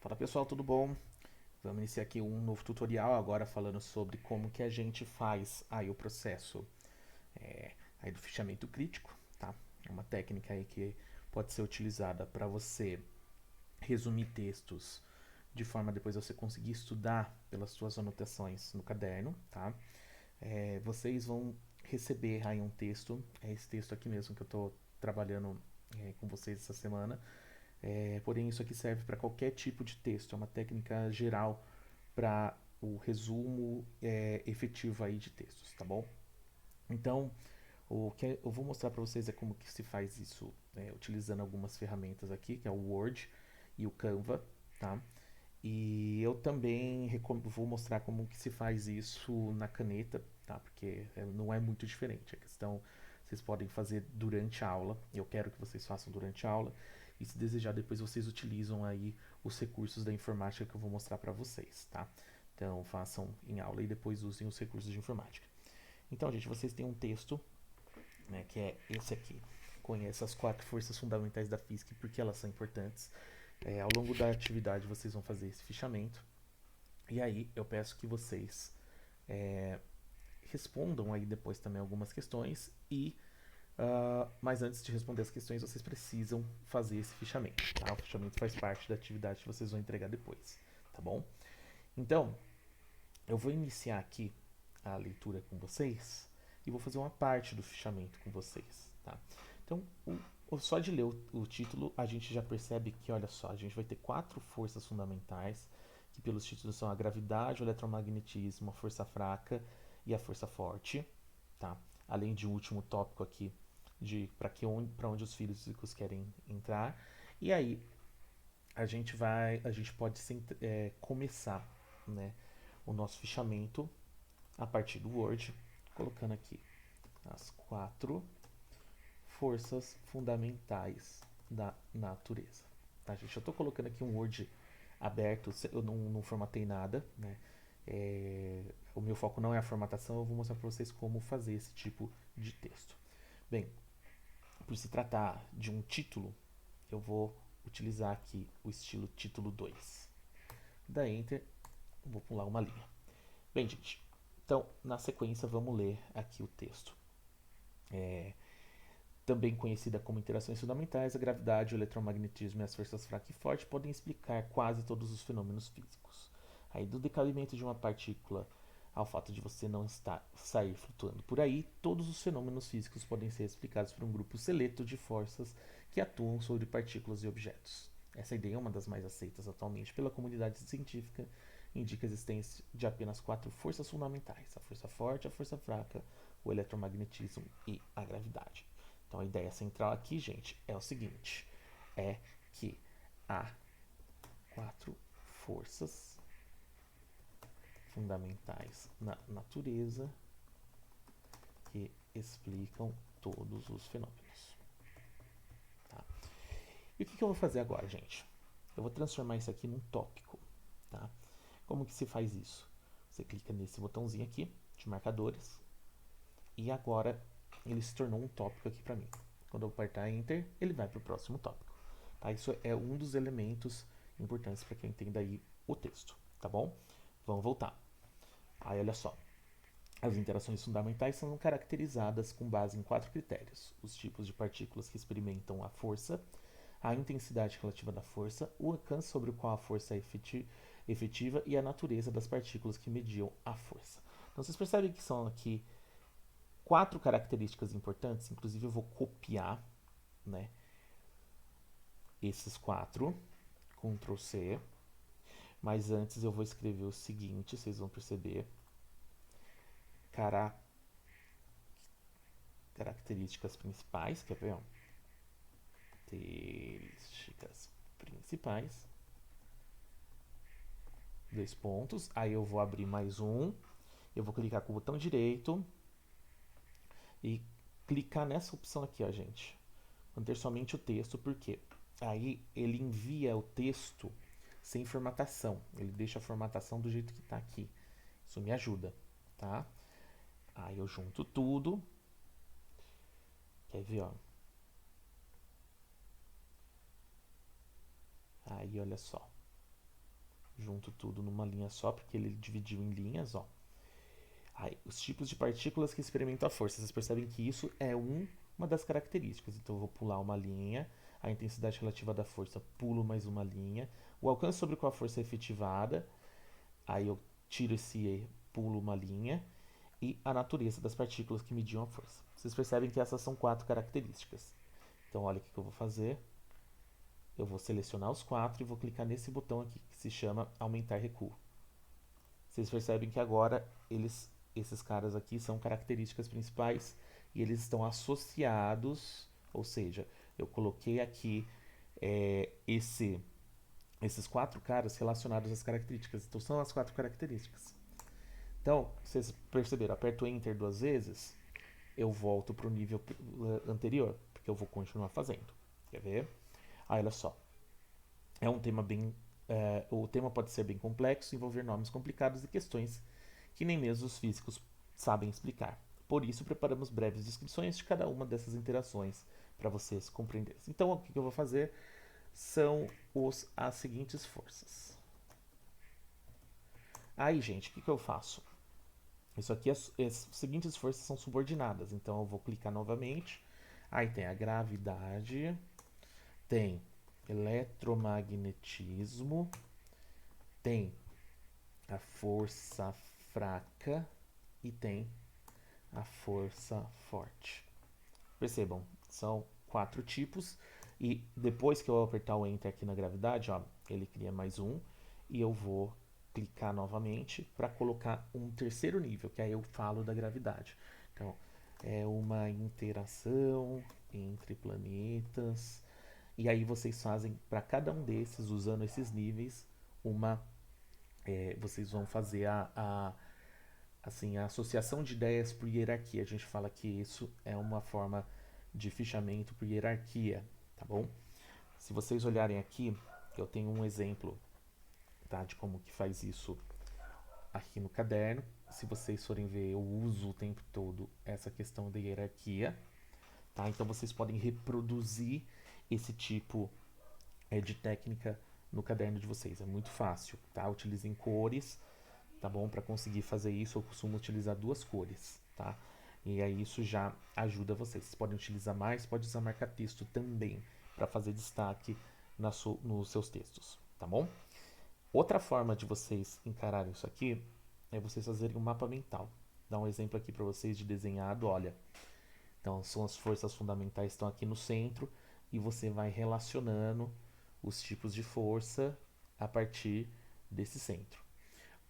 Fala pessoal, tudo bom? Vamos iniciar aqui um novo tutorial agora falando sobre como que a gente faz aí o processo aí do fichamento crítico, tá? É uma técnica aí que pode ser utilizada para você resumir textos de forma a depois você conseguir estudar pelas suas anotações no caderno, tá? Vocês vão receber aí um texto, é esse texto aqui mesmo que eu estou trabalhando com vocês essa semana. Porém, isso aqui serve para qualquer tipo de texto, é uma técnica geral para o resumo efetivo aí de textos, tá bom? Então, o que eu vou mostrar para vocês é como que se faz isso, utilizando algumas ferramentas aqui, que é o Word e o Canva, tá? E eu também vou mostrar como que se faz isso na caneta, tá? Porque não é muito diferente. A questão vocês podem fazer durante a aula. Eu quero que vocês façam durante a aula. E se desejar, depois vocês utilizam aí os recursos da informática que eu vou mostrar para vocês, tá? Então façam em aula e depois usem os recursos de informática. Então, gente, vocês têm um texto, né, que é esse aqui. Conheça as 4 forças fundamentais da física e por que elas são importantes. Ao longo da atividade vocês vão fazer esse fichamento. E aí eu peço que vocês respondam aí depois também algumas questões mas antes de responder as questões vocês precisam fazer esse fichamento, tá? O fichamento faz parte da atividade que vocês vão entregar depois, tá bom? Então eu vou iniciar aqui a leitura com vocês e vou fazer uma parte do fichamento com vocês, tá? Então só de ler o título a gente já percebe que, olha só, a gente vai ter 4 forças fundamentais que pelos títulos são a gravidade, o eletromagnetismo, a força fraca e a força forte, tá? Além de um último tópico aqui de para onde os físicos querem entrar. E aí a gente pode começar, né, o nosso fichamento a partir do Word, colocando aqui as 4 forças fundamentais da natureza. Tá, gente? Eu estou colocando aqui um Word aberto, eu não formatei nada, né? O meu foco não é a formatação, eu vou mostrar para vocês como fazer esse tipo de texto. Bem, por se tratar de um título, eu vou utilizar aqui o estilo título 2. Da Enter, vou pular uma linha. Bem, gente, então na sequência vamos ler aqui o texto. Também conhecida como interações fundamentais, a gravidade, o eletromagnetismo e as forças fracas e fortes podem explicar quase todos os fenômenos físicos. Aí, do decaimento de uma partícula ao fato de você não sair flutuando por aí, todos os fenômenos físicos podem ser explicados por um grupo seleto de forças que atuam sobre partículas e objetos. Essa ideia é uma das mais aceitas atualmente pela comunidade científica e indica a existência de apenas 4 forças fundamentais: a força forte, a força fraca, o eletromagnetismo e a gravidade. Então a ideia central aqui, gente, é o seguinte: é que há 4 forças fundamentais na natureza que explicam todos os fenômenos. Tá? E o que eu vou fazer agora, gente? Eu vou transformar isso aqui num tópico. Tá? Como que se faz isso? Você clica nesse botãozinho aqui de marcadores e agora ele se tornou um tópico aqui para mim. Quando eu apertar Enter, ele vai para o próximo tópico. Tá? Isso é um dos elementos importantes para que eu entenda aí o texto, tá bom? Vamos voltar. Aí olha só. As interações fundamentais são caracterizadas com base em 4 critérios: os tipos de partículas que experimentam a força, a intensidade relativa da força, o alcance sobre o qual a força é efetiva e a natureza das partículas que mediam a força. Então vocês percebem que são aqui 4 características importantes, inclusive eu vou copiar, né, esses 4, Ctrl C, mas antes eu vou escrever o seguinte, vocês vão perceber: características principais, quer ver? Características principais, 2 pontos, aí eu vou abrir mais um, eu vou clicar com o botão direito e clicar nessa opção aqui, ó, gente, manter somente o texto, porque aí ele envia o texto sem formatação, ele deixa a formatação do jeito que está aqui. Isso me ajuda, tá? Aí eu junto tudo, quer ver, ó? Aí olha só, junto tudo numa linha só, porque ele dividiu em linhas, ó. Aí, os tipos de partículas que experimentam a força. Vocês percebem que isso é uma das características. Então eu vou pular uma linha, a intensidade relativa da força, pulo mais uma linha, o alcance sobre o qual a força é efetivada, aí eu tiro esse E, pulo uma linha, e a natureza das partículas que mediam a força. Vocês percebem que essas são 4 características. Então olha o que eu vou fazer. Eu vou selecionar os 4 e vou clicar nesse botão aqui que se chama aumentar recuo. Vocês percebem que agora esses caras aqui são características principais e eles estão associados, ou seja, eu coloquei aqui esses 4 caras relacionados às características. Então são as 4 características. Então, vocês perceberam, aperto Enter 2 vezes, eu volto para o nível anterior, porque eu vou continuar fazendo. Quer ver? Aí, olha só. É um tema bem. O tema pode ser bem complexo, envolver nomes complicados e questões que nem mesmo os físicos sabem explicar. Por isso, preparamos breves descrições de cada uma dessas interações para vocês compreenderem. Então, o que eu vou fazer são as seguintes forças. Aí, gente, o que eu faço? Isso aqui, as seguintes forças são subordinadas. Então, eu vou clicar novamente. Aí tem a gravidade, tem eletromagnetismo, tem a força fraca e tem a força forte. Percebam, são 4 tipos e depois que eu apertar o Enter aqui na gravidade, ó, ele cria mais um e eu vou clicar novamente para colocar um terceiro nível, que aí eu falo da gravidade. Então, é uma interação entre planetas e aí vocês fazem para cada um desses, usando esses níveis, vocês vão fazer assim, a associação de ideias por hierarquia. A gente fala que isso é uma forma de fichamento por hierarquia, tá bom? Se vocês olharem aqui, eu tenho um exemplo, tá, de como que faz isso aqui no caderno. Se vocês forem ver, eu uso o tempo todo essa questão da hierarquia, tá? Então vocês podem reproduzir esse tipo de técnica no caderno de vocês. É muito fácil, tá? Utilizem cores, tá bom? Para conseguir fazer isso, eu costumo utilizar 2 cores, tá? E aí isso já ajuda vocês. Vocês podem utilizar mais, pode usar marca-texto também para fazer destaque nos seus textos, tá bom? Outra forma de vocês encararem isso aqui é vocês fazerem um mapa mental. Dá um exemplo aqui para vocês de desenhado, olha. Então, são as forças fundamentais que estão aqui no centro e você vai relacionando os tipos de força a partir desse centro.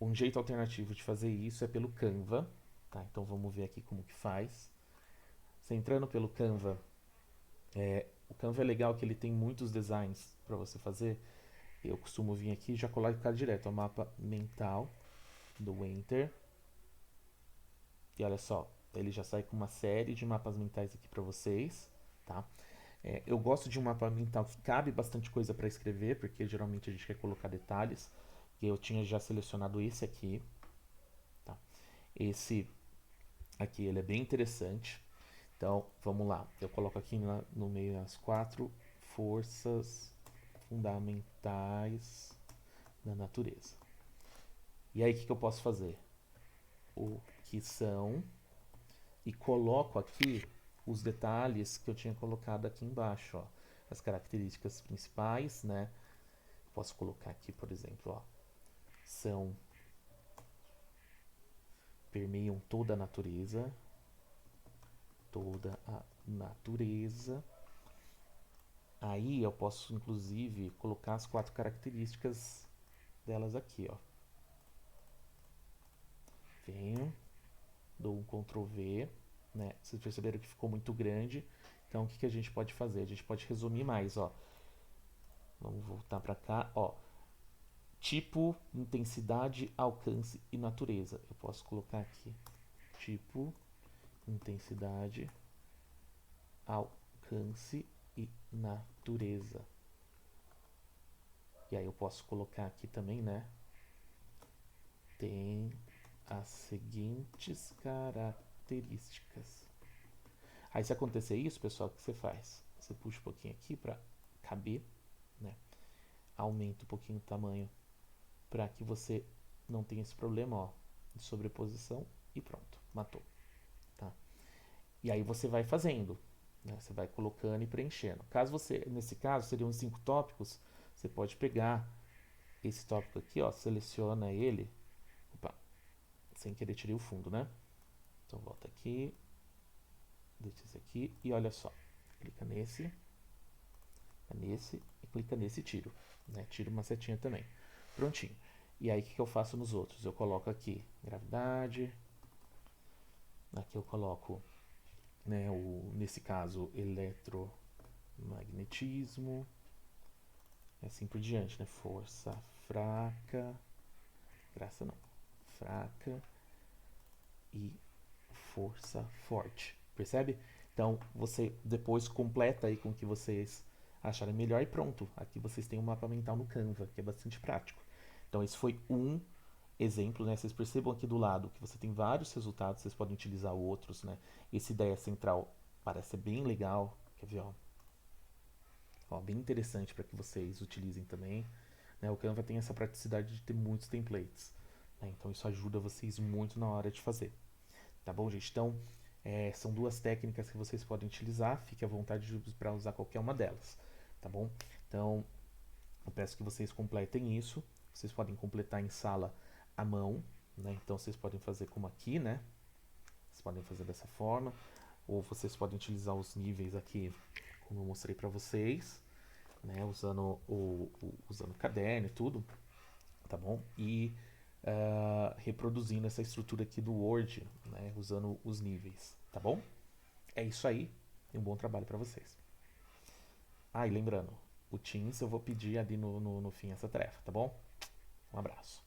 Um jeito alternativo de fazer isso é pelo Canva, tá? Então vamos ver aqui como que faz. Você entrando pelo Canva, o Canva é legal que ele tem muitos designs para você fazer. Eu costumo vir aqui e já colocar direto o mapa mental do Enter. E olha só, ele já sai com uma série de mapas mentais aqui para vocês, tá? Eu gosto de um mapa mental que cabe bastante coisa para escrever, porque geralmente a gente quer colocar detalhes. E eu tinha já selecionado esse aqui, tá? Esse aqui, ele é bem interessante. Então, vamos lá. Eu coloco aqui no meio as 4 forças fundamentais da natureza. E aí, o que eu posso fazer? O que são e coloco aqui os detalhes que eu tinha colocado aqui embaixo, ó. As características principais, né? Posso colocar aqui, por exemplo, ó, permeiam toda a natureza, toda a natureza. Aí eu posso, inclusive, colocar as 4 características delas aqui, ó. Venho, dou um Ctrl V, né? Vocês perceberam que ficou muito grande. Então, o que a gente pode fazer? A gente pode resumir mais, ó. Vamos voltar para cá, ó. Tipo, intensidade, alcance e natureza. Eu posso colocar aqui tipo, intensidade, alcance e natureza. E aí eu posso colocar aqui também, né? Tem as seguintes características. Aí se acontecer isso, pessoal, o que você faz? Você puxa um pouquinho aqui para caber, né? Aumenta um pouquinho o tamanho para que você não tenha esse problema, ó, de sobreposição e pronto, matou, tá? E aí você vai fazendo, né? Você vai colocando e preenchendo. Caso você, nesse caso, seriam 5 tópicos, você pode pegar esse tópico aqui, ó, seleciona ele, opa, sem querer tirei o fundo, né? Então volta aqui, deixa esse aqui e olha só, clica nesse e clica nesse e tiro, né? Tira uma setinha também. Prontinho. E aí o que eu faço nos outros? Eu coloco aqui gravidade, aqui eu coloco, né, nesse caso, eletromagnetismo, e assim por diante, né? Força fraca, graça não, fraca e força forte. Percebe? Então você depois completa aí com o que vocês acharem melhor e pronto. Aqui vocês têm um mapa mental no Canva, que é bastante prático. Então esse foi um exemplo, né? Vocês percebam aqui do lado que você tem vários resultados, vocês podem utilizar outros, né? Essa ideia central parece ser bem legal. Quer ver, ó? Ó, bem interessante para que vocês utilizem também. Né? O Canva tem essa praticidade de ter muitos templates. Né? Então isso ajuda vocês muito na hora de fazer. Tá bom, gente? Então, são duas técnicas que vocês podem utilizar. Fique à vontade para usar qualquer uma delas. Tá bom? Então, eu peço que vocês completem isso. Vocês podem completar em sala à mão. Né? Então, vocês podem fazer como aqui, né? Vocês podem fazer dessa forma. Ou vocês podem utilizar os níveis aqui, como eu mostrei para vocês. Né? Usando o caderno e tudo. Tá bom? E reproduzindo essa estrutura aqui do Word, né, usando os níveis, tá bom? É isso aí, e um bom trabalho para vocês. Ah, e lembrando, o Teams eu vou pedir ali no fim essa tarefa, tá bom? Um abraço.